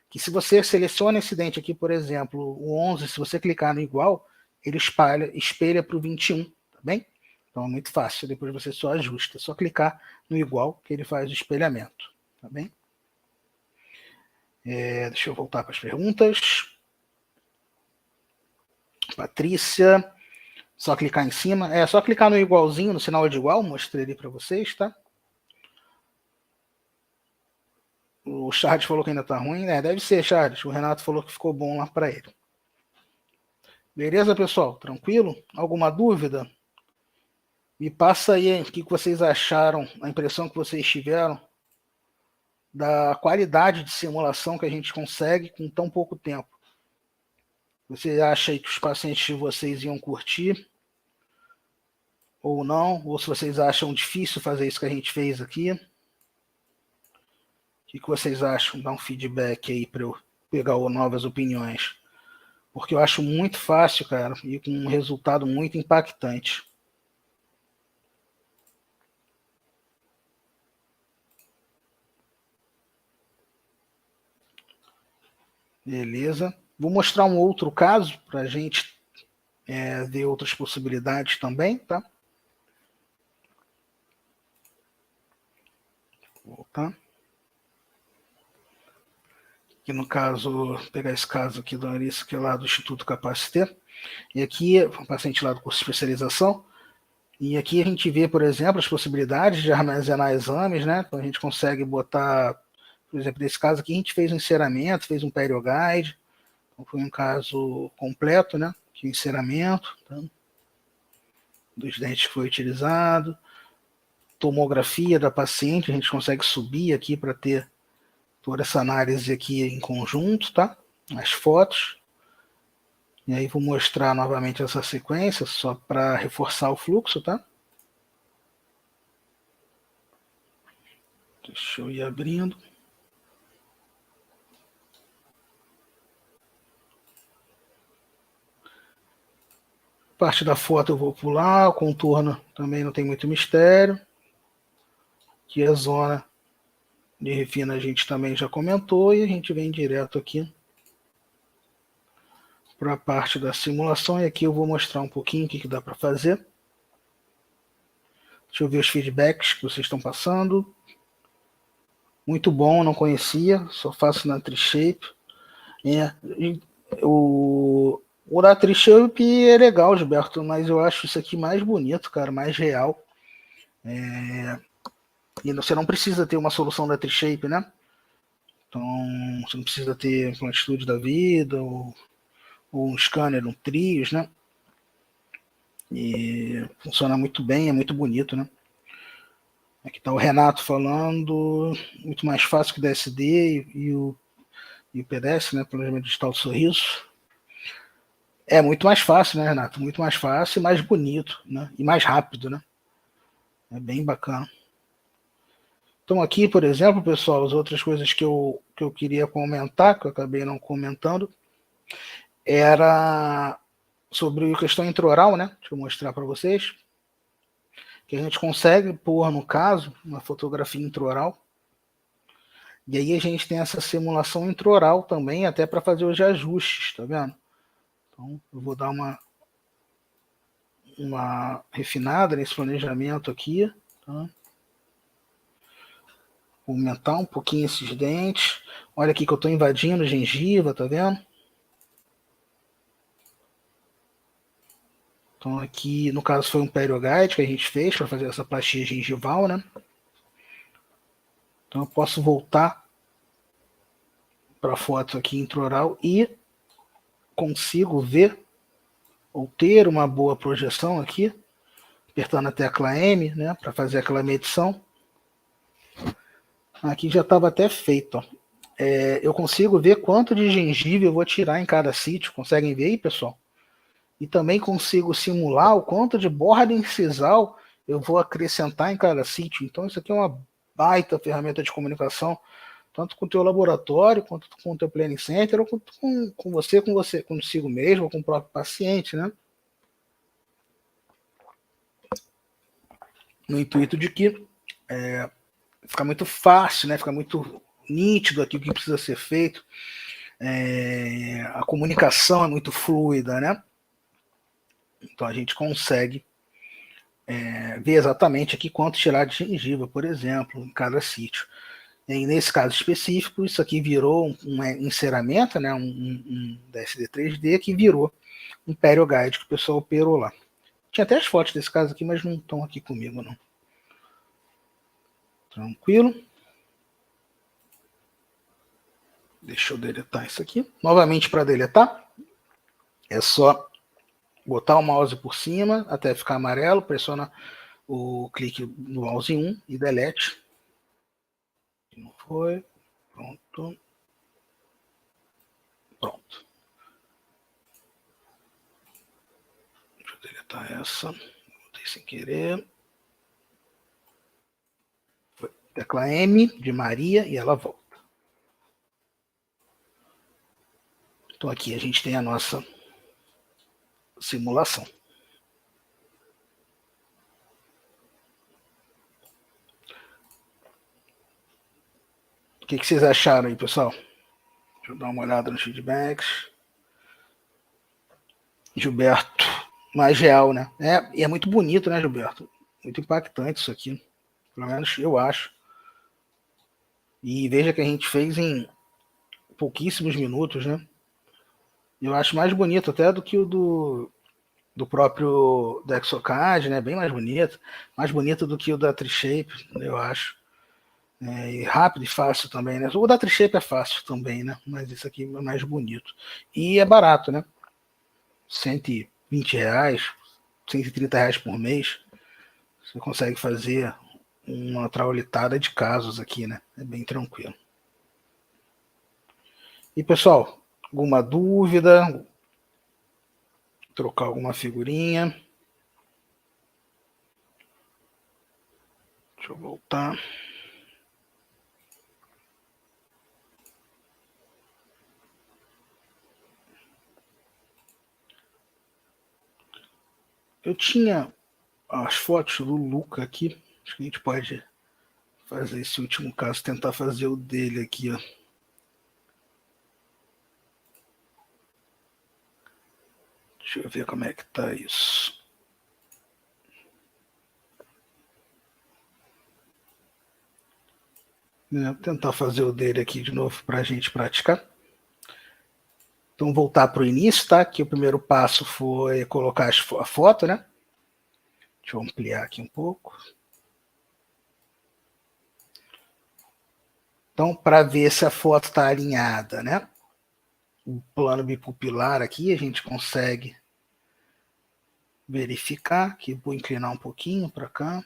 Que se você seleciona esse dente aqui, por exemplo, o 11, se você clicar no igual, ele espelha para o 21, tá bem? Então é muito fácil, depois você só ajusta, é só clicar no igual que ele faz o espelhamento, tá bem? Deixa eu voltar para as perguntas. Patrícia, só clicar em cima, só clicar no igualzinho, no sinal de igual, mostrei ali para vocês, tá? O Charles falou que ainda tá ruim, né? Deve ser, Charles. O Renato falou que ficou bom lá para ele. Beleza, pessoal? Tranquilo? Alguma dúvida? Me passa aí o que vocês acharam, a impressão que vocês tiveram da qualidade de simulação que a gente consegue com tão pouco tempo. Você acha aí que os pacientes de vocês iam curtir? Ou não? Ou se vocês acham difícil fazer isso que a gente fez aqui? O que vocês acham? Dá um feedback aí para eu pegar novas opiniões. Porque eu acho muito fácil, cara, e com um resultado muito impactante. Beleza. Vou mostrar um outro caso para a gente ver outras possibilidades também, tá? Vou voltar. Aqui no caso, vou pegar esse caso aqui da Larissa, que é lá do Instituto Capacité. E aqui, um paciente lá do curso de especialização. E aqui a gente vê, por exemplo, as possibilidades de armazenar exames, né? Então a gente consegue botar, por exemplo, nesse caso aqui, a gente fez um enceramento, fez um perioguide. Então foi um caso completo, né? De enceramento, tá? Dos dentes que foi utilizado. Tomografia da paciente, a gente consegue subir aqui para ter toda essa análise aqui em conjunto, tá? As fotos. E aí vou mostrar novamente essa sequência, só para reforçar o fluxo, tá? Deixa eu ir abrindo. Parte da foto eu vou pular, o contorno também não tem muito mistério. Aqui é a zona de refina a gente também já comentou e a gente vem direto aqui para a parte da simulação e aqui eu vou mostrar um pouquinho o que dá para fazer. Deixa eu ver os feedbacks que vocês estão passando. Muito bom, não conhecia, só faço na Treeshape. O da Treeshape é legal, Gilberto, mas eu acho isso aqui mais bonito, cara, mais real. E você não precisa ter uma solução da Treeshape, né? Então, você não precisa ter uma atitude da vida, ou um scanner, um Trios, né? E funciona muito bem, é muito bonito, né? Aqui está o Renato falando, muito mais fácil que o DSD e o PDS, né? Planejamento digital do sorriso. É muito mais fácil, né, Renato? Muito mais fácil e mais bonito, né? E mais rápido, né? É bem bacana. Então aqui, por exemplo, pessoal, as outras coisas que eu queria comentar, que eu acabei não comentando, era sobre a questão intraoral, né? Deixa eu mostrar para vocês. Que a gente consegue pôr, no caso, uma fotografia intraoral. E aí a gente tem essa simulação intraoral também, até para fazer os ajustes, tá vendo? Então, eu vou dar uma refinada nesse planejamento aqui, tá? Vou aumentar um pouquinho esses dentes. Olha aqui que eu estou invadindo gengiva, tá vendo? Então aqui, no caso, foi um perioguide que a gente fez para fazer essa plastia gengival, né? Então eu posso voltar para a foto aqui intraoral e consigo ver ou ter uma boa projeção aqui, apertando a tecla M, né, para fazer aquela medição. Aqui já estava até feito, ó. Eu consigo ver quanto de gengiva eu vou tirar em cada sítio, conseguem ver aí, pessoal? E também consigo simular o quanto de borda incisal eu vou acrescentar em cada sítio. Então isso aqui é uma baita ferramenta de comunicação, tanto com o teu laboratório, quanto com o teu planning center, ou com você, consigo mesmo, ou com o próprio paciente, né? No intuito de que fica muito fácil, né? Fica muito nítido aqui o que precisa ser feito. A comunicação é muito fluida, né? Então a gente consegue ver exatamente aqui quanto tirar de gengiva, por exemplo, em cada sítio. E nesse caso específico, isso aqui virou um enceramento, né? Um DSD 3D que virou um perioguide que o pessoal operou lá. Tinha até as fotos desse caso aqui, mas não estão aqui comigo, não. Tranquilo. Deixa eu deletar isso aqui. Novamente, para deletar, é só botar o mouse por cima até ficar amarelo, pressiona o clique no mouse 1 e delete. Não foi. Pronto. Pronto. Deixa eu deletar essa. Botei sem querer. Foi. Tecla M de Maria e ela volta. Então aqui a gente tem a nossa simulação. O que vocês acharam aí, pessoal? Deixa eu dar uma olhada nos feedbacks. Gilberto, mais real, né? E é muito bonito, né, Gilberto? Muito impactante isso aqui. Pelo menos eu acho. E veja que a gente fez em pouquíssimos minutos, né? Eu acho mais bonito até do que o do próprio Dexocad, né? Bem mais bonito. Mais bonito do que o da Treeshape, eu acho. E rápido e fácil também, né? O da Treeshape é fácil também, né? Mas isso aqui é mais bonito. E é barato, né? R$120, R$130 por mês. Você consegue fazer uma traulitada de casos aqui, né? É bem tranquilo. E pessoal, alguma dúvida? Trocar alguma figurinha? Deixa eu voltar. Eu tinha as fotos do Luca aqui. Acho que a gente pode fazer esse último caso, tentar fazer o dele aqui, ó. Deixa eu ver como é que tá isso. Vou tentar fazer o dele aqui de novo para a gente praticar. Então, voltar para o início, tá? Que o primeiro passo foi colocar a foto, né? Deixa eu ampliar aqui um pouco. Então, para ver se a foto está alinhada, né? O plano bipupilar aqui, a gente consegue verificar. Aqui, vou inclinar um pouquinho para cá.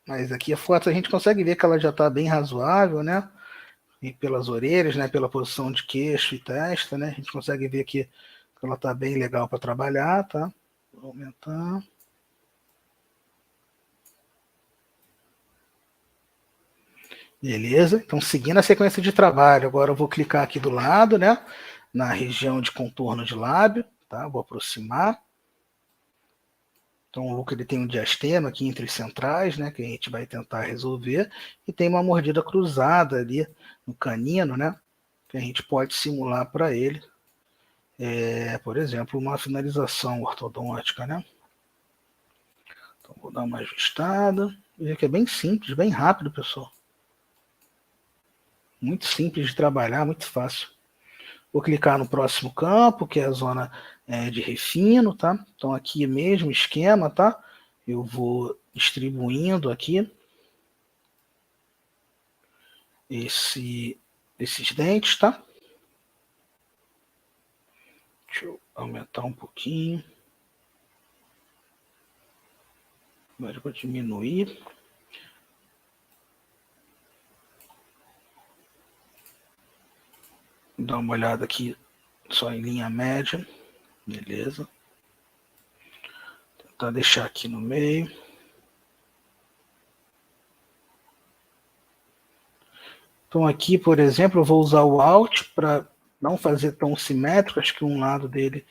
Mas aqui a foto a gente consegue ver que ela já está bem razoável, né? E pelas orelhas, né? Pela posição de queixo e testa, né? A gente consegue ver que ela está bem legal para trabalhar, tá? Vou aumentar. Beleza, então seguindo a sequência de trabalho, agora eu vou clicar aqui do lado, né, na região de contorno de lábio, tá? Vou aproximar. Então o Luca ele tem um diastema aqui entre os centrais, né, que a gente vai tentar resolver, e tem uma mordida cruzada ali no canino, né, que a gente pode simular para ele, por exemplo, uma finalização ortodôntica, né. Então vou dar uma ajustada, veja que é bem simples, bem rápido, pessoal. Muito simples de trabalhar, muito fácil. Vou clicar no próximo campo, que é a zona de refino, tá? Então aqui mesmo esquema, tá? Eu vou distribuindo aqui esses dentes, tá? Deixa eu aumentar um pouquinho. Agora eu vou diminuir. Vou dar uma olhada aqui só em linha média. Beleza. Tentar deixar aqui no meio. Então aqui, por exemplo, eu vou usar o Alt para não fazer tão simétrico. Acho que um lado dele,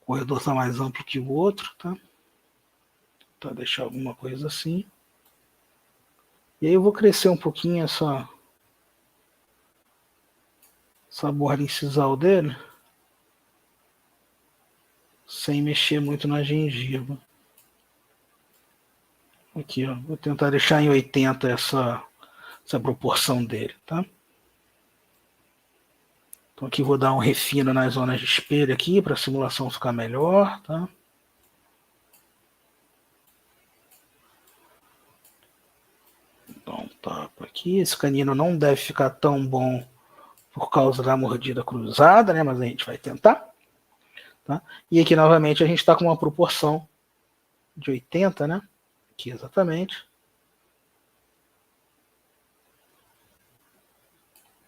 o corredor está mais amplo que o outro, tá? Tentar deixar alguma coisa assim. E aí eu vou crescer um pouquinho essa borda incisal dele, sem mexer muito na gengiva. Aqui, ó, vou tentar deixar em 80 essa proporção dele, tá? Então aqui vou dar um refino nas zonas de espelho aqui, para a simulação ficar melhor, tá? Dá um tapa aqui. Esse canino não deve ficar tão bom por causa da mordida cruzada, né? Mas a gente vai tentar. Tá? E aqui novamente a gente está com uma proporção de 80, né? Aqui exatamente.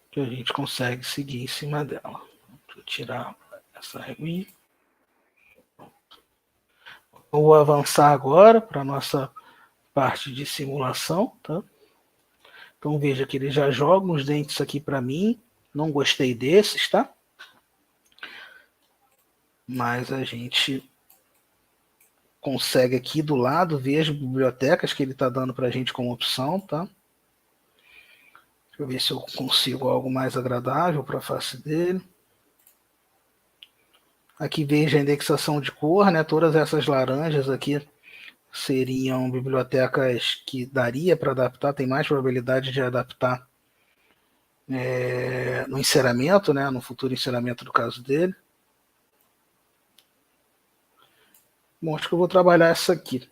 Que a gente consegue seguir em cima dela. Deixa eu tirar essa reguinha. Vou avançar agora para a nossa parte de simulação, tá? Então veja que ele já joga os dentes aqui para mim. Não gostei desses, tá? Mas a gente consegue aqui do lado ver as bibliotecas que ele está dando para a gente como opção, tá? Deixa eu ver se eu consigo algo mais agradável para a face dele. Aqui veja a indexação de cor, né? Todas essas laranjas aqui seriam bibliotecas que daria para adaptar, tem mais probabilidade de adaptar no enceramento, né? No futuro enceramento do caso dele. Bom, acho que eu vou trabalhar essa aqui.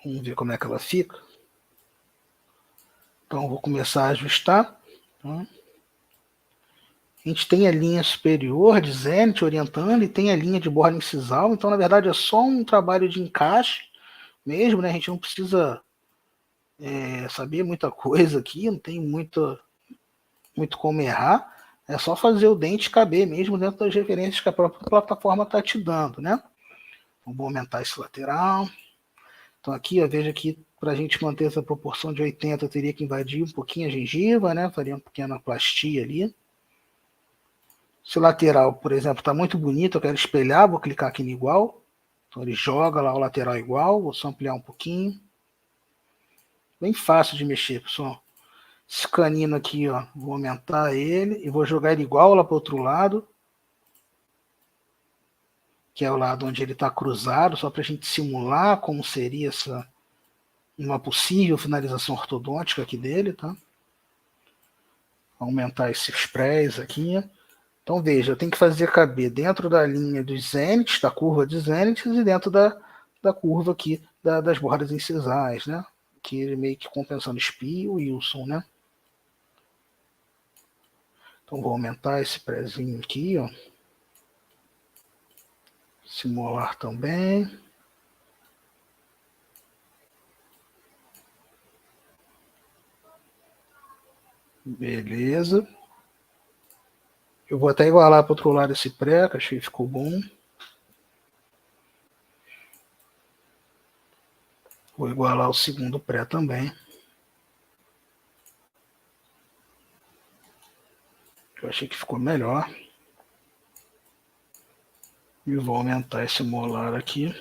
Vamos ver como é que ela fica. Então, vou começar a ajustar. Tá? A gente tem a linha superior de zenith orientando e tem a linha de borda incisal. Então, na verdade, é só um trabalho de encaixe mesmo, né? A gente não precisa saber muita coisa aqui, não tem muito como errar. É só fazer o dente caber mesmo dentro das referências que a própria plataforma está te dando, né? Vamos aumentar esse lateral. Então aqui, ó, veja que para a gente manter essa proporção de 80, eu teria que invadir um pouquinho a gengiva, né? Faria uma pequena plastia ali. Esse lateral, por exemplo, está muito bonito, eu quero espelhar, vou clicar aqui em igual. Então ele joga lá o lateral igual, vou só ampliar um pouquinho. Bem fácil de mexer, pessoal. Esse canino aqui, ó, vou aumentar ele e vou jogar ele igual lá para o outro lado, que é o lado onde ele está cruzado, só para a gente simular como seria uma possível finalização ortodôntica aqui dele, tá? Aumentar esses prés aqui. Então veja, eu tenho que fazer caber dentro da linha dos zênites, da curva de zênites, e dentro da curva aqui das bordas incisais, né? Que ele meio que compensando Spio e Wilson, né? Então vou aumentar esse prézinho aqui, ó. Simular também. Beleza. Eu vou até igualar para o outro lado esse pré, que achei que ficou bom. Vou igualar o segundo pré também. Eu achei que ficou melhor. E vou aumentar esse molar aqui.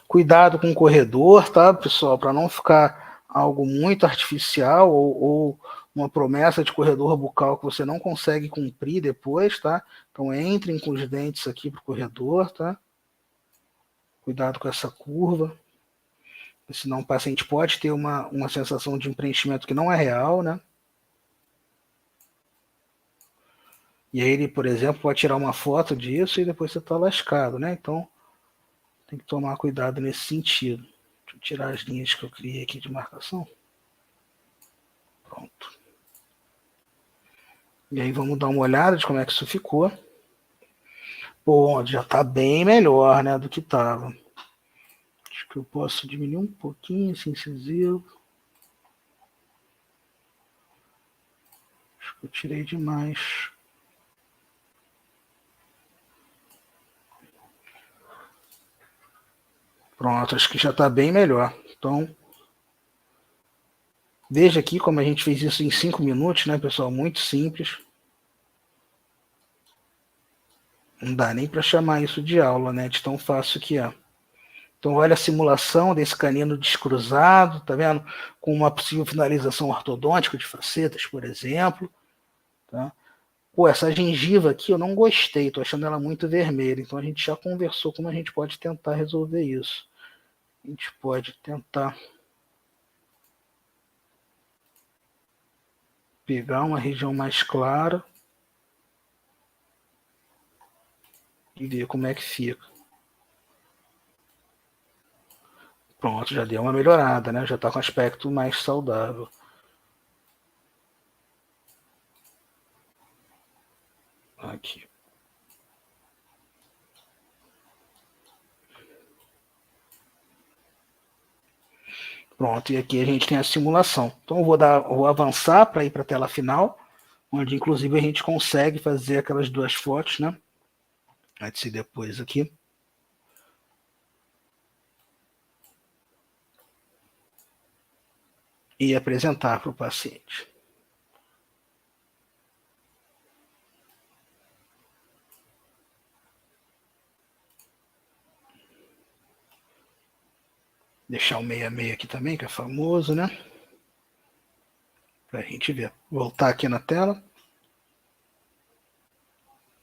Cuidado com o corredor, tá, pessoal? Para não ficar algo muito artificial ou uma promessa de corredor bucal que você não consegue cumprir depois, tá? Então entrem com os dentes aqui pro corredor, tá? Cuidado com essa curva. Senão o paciente pode ter uma sensação de preenchimento que não é real, né? E aí ele, por exemplo, pode tirar uma foto disso e depois você está lascado, né? Então tem que tomar cuidado nesse sentido. Deixa eu tirar as linhas que eu criei aqui de marcação. Pronto. E aí vamos dar uma olhada de como é que isso ficou. Bom, já está bem melhor, né, do que estava. Acho que eu posso diminuir um pouquinho esse incisivo. Acho que eu tirei demais. Pronto, acho que já está bem melhor. Então, veja aqui como a gente fez isso em 5 minutos, né, pessoal? Muito simples. Não dá nem para chamar isso de aula, né? De tão fácil que é. Então, olha a simulação desse canino descruzado, tá vendo? Com uma possível finalização ortodôntica de facetas, por exemplo. Tá? Pô, essa gengiva aqui eu não gostei, tô achando ela muito vermelha. Então, a gente já conversou como a gente pode tentar resolver isso. A gente pode tentar pegar uma região mais clara e ver como é que fica. Pronto, já deu uma melhorada, né? Já está com aspecto mais saudável. Aqui. Pronto, e aqui a gente tem a simulação. Então eu vou avançar para ir para a tela final, onde inclusive a gente consegue fazer aquelas duas fotos, né? Antes e depois aqui. E apresentar para o paciente. Deixar o 66 aqui também, que é famoso, né? Para a gente ver. Voltar aqui na tela.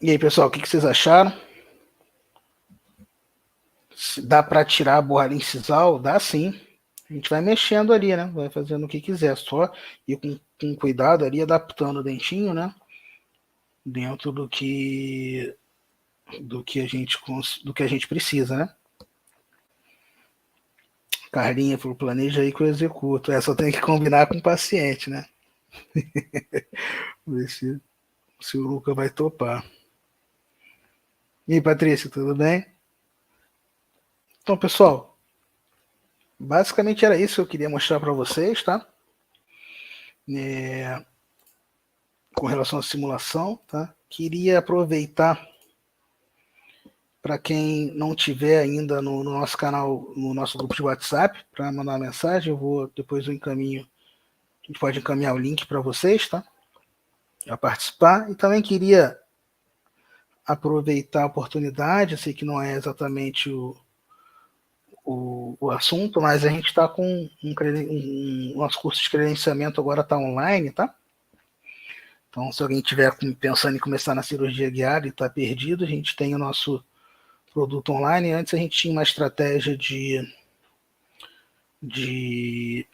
E aí, pessoal, o que vocês acharam? Se dá para tirar a borralha incisal? Dá sim. A gente vai mexendo ali, né? Vai fazendo o que quiser. Só ir com cuidado ali, adaptando o dentinho, né? Dentro do que a gente precisa, né? Carlinha falou, planeja aí que eu executo. Só tem que combinar com o paciente, né? Ver se o Luca vai topar. E aí, Patrícia, tudo bem? Então, pessoal, basicamente era isso que eu queria mostrar para vocês, tá? Com relação à simulação, tá? Queria aproveitar para quem não tiver ainda no nosso canal, no nosso grupo de WhatsApp, para mandar uma mensagem, depois eu encaminho, a gente pode encaminhar o link para vocês, tá? A participar. E também queria aproveitar a oportunidade, eu sei que não é exatamente o assunto, mas a gente está com nosso curso de credenciamento agora está online, tá? Então, se alguém estiver pensando em começar na cirurgia guiada e está perdido, a gente tem o nosso produto online. Antes a gente tinha uma estratégia de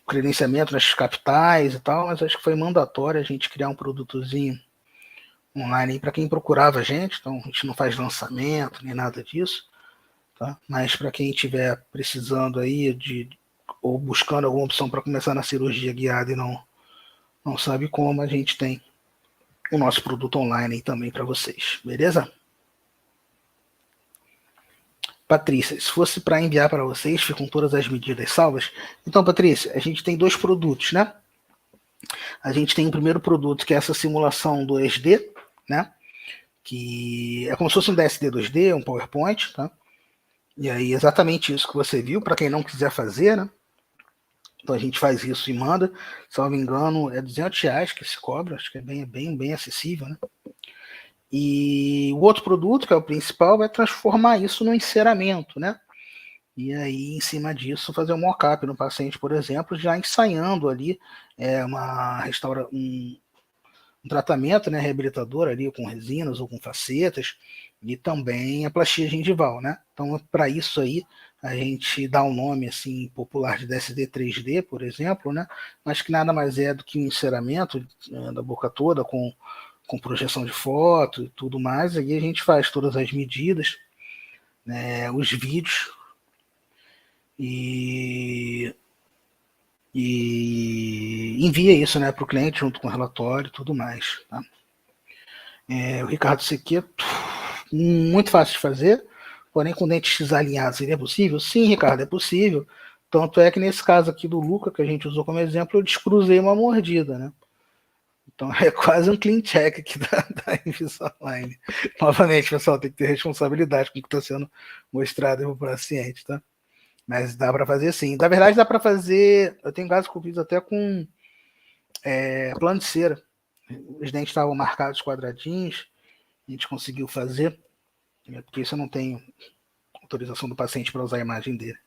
credenciamento nas capitais e tal, mas acho que foi mandatório a gente criar um produtozinho online para quem procurava a gente. Então, a gente não faz lançamento nem nada disso, tá? Mas para quem estiver precisando aí ou buscando alguma opção para começar na cirurgia guiada e não sabe como, a gente tem o nosso produto online aí também para vocês, beleza? Patrícia, se fosse para enviar para vocês, ficam todas as medidas salvas. Então, Patrícia, a gente tem 2 produtos, né? A gente tem o primeiro produto, que é essa simulação do 2D, né? Que é como se fosse um DSD 2D, um PowerPoint, tá? E aí, exatamente isso que você viu, para quem não quiser fazer, né? Então a gente faz isso e manda. Se não me engano, é R$200 que se cobra, acho que é bem acessível, né? E o outro produto, que é o principal, vai transformar isso no enceramento, né? E aí, em cima disso, fazer um mock-up no paciente, por exemplo, já ensaiando ali um tratamento, né, reabilitador ali com resinas ou com facetas, e também a plastia gengival, né? Então, para isso aí, a gente dá um nome assim popular de DSD 3D, por exemplo, né? Mas que nada mais é do que um enceramento da boca toda com projeção de foto e tudo mais. Aí a gente faz todas as medidas, né, os vídeos e envia isso, né, para o cliente junto com o relatório e tudo mais. Tá? O Ricardo Sequeto, muito fácil de fazer, porém com dentes alinhados seria possível? Sim, Ricardo, é possível. Tanto é que nesse caso aqui do Luca, que a gente usou como exemplo, eu descruzei uma mordida, né? Então é quase um clean check aqui da Invisalign. Novamente, pessoal, tem que ter responsabilidade com o que está sendo mostrado para o paciente, tá? Mas dá para fazer sim. Na verdade, dá para fazer. Eu tenho casos que eu fiz até com plano de cera. Os dentes estavam marcados quadradinhos, a gente conseguiu fazer, porque isso eu não tenho autorização do paciente para usar a imagem dele.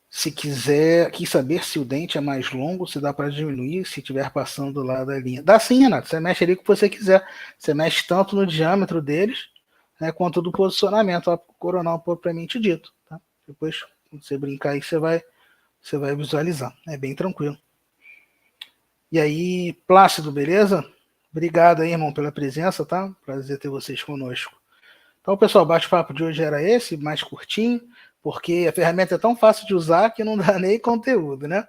Se quis saber se o dente é mais longo, se dá para diminuir, se estiver passando lá da linha. Dá sim, Renato. Você mexe ali o que você quiser. Você mexe tanto no diâmetro deles, né, quanto do posicionamento coronal propriamente dito. Tá? Depois, quando você brincar aí, você vai visualizar. É bem tranquilo. E aí, Plácido, beleza? Obrigado aí, irmão, pela presença, tá? Prazer ter vocês conosco. Então, pessoal, o bate-papo de hoje era esse, mais curtinho, porque a ferramenta é tão fácil de usar que não dá nem conteúdo, né?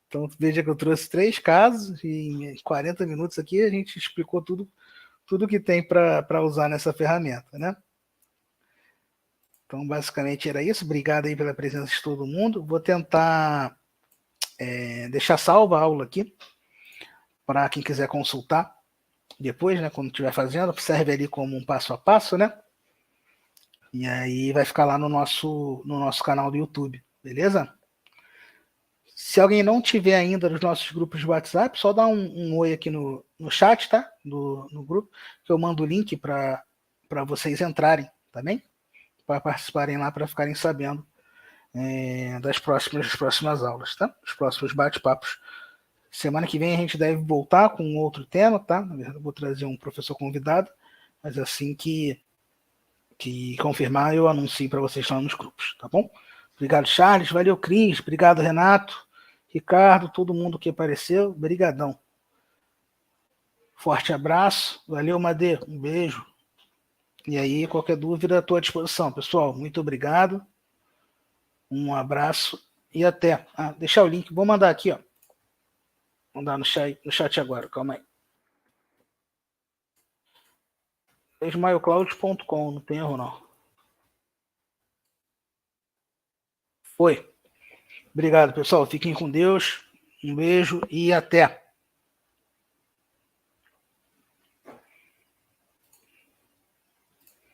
Então, veja que eu trouxe 3 casos e em 40 minutos aqui a gente explicou tudo que tem para usar nessa ferramenta, né? Então, basicamente era isso. Obrigado aí pela presença de todo mundo. Vou tentar deixar salva a aula aqui para quem quiser consultar depois, né? Quando estiver fazendo, serve ali como um passo a passo, né? E aí vai ficar lá no nosso canal do YouTube, beleza? Se alguém não tiver ainda nos nossos grupos de WhatsApp, só dá um oi aqui no chat, tá? No grupo, que eu mando o link para vocês entrarem, tá bem? Para participarem lá, para ficarem sabendo das próximas aulas, tá? Os próximos bate-papos. Semana que vem a gente deve voltar com outro tema, tá? Na verdade, eu vou trazer um professor convidado, mas assim que confirmar, eu anuncio para vocês lá nos grupos, tá bom? Obrigado, Charles. Valeu, Cris. Obrigado, Renato. Ricardo, todo mundo que apareceu. Brigadão. Forte abraço. Valeu, Madê. Um beijo. E aí, qualquer dúvida, estou à disposição, pessoal. Muito obrigado. Um abraço e até. Deixar o link. Vou mandar aqui, ó. Vou mandar no chat agora. Calma aí. Smilecloud.com, não tem erro, não. Foi. Obrigado, pessoal. Fiquem com Deus. Um beijo e até.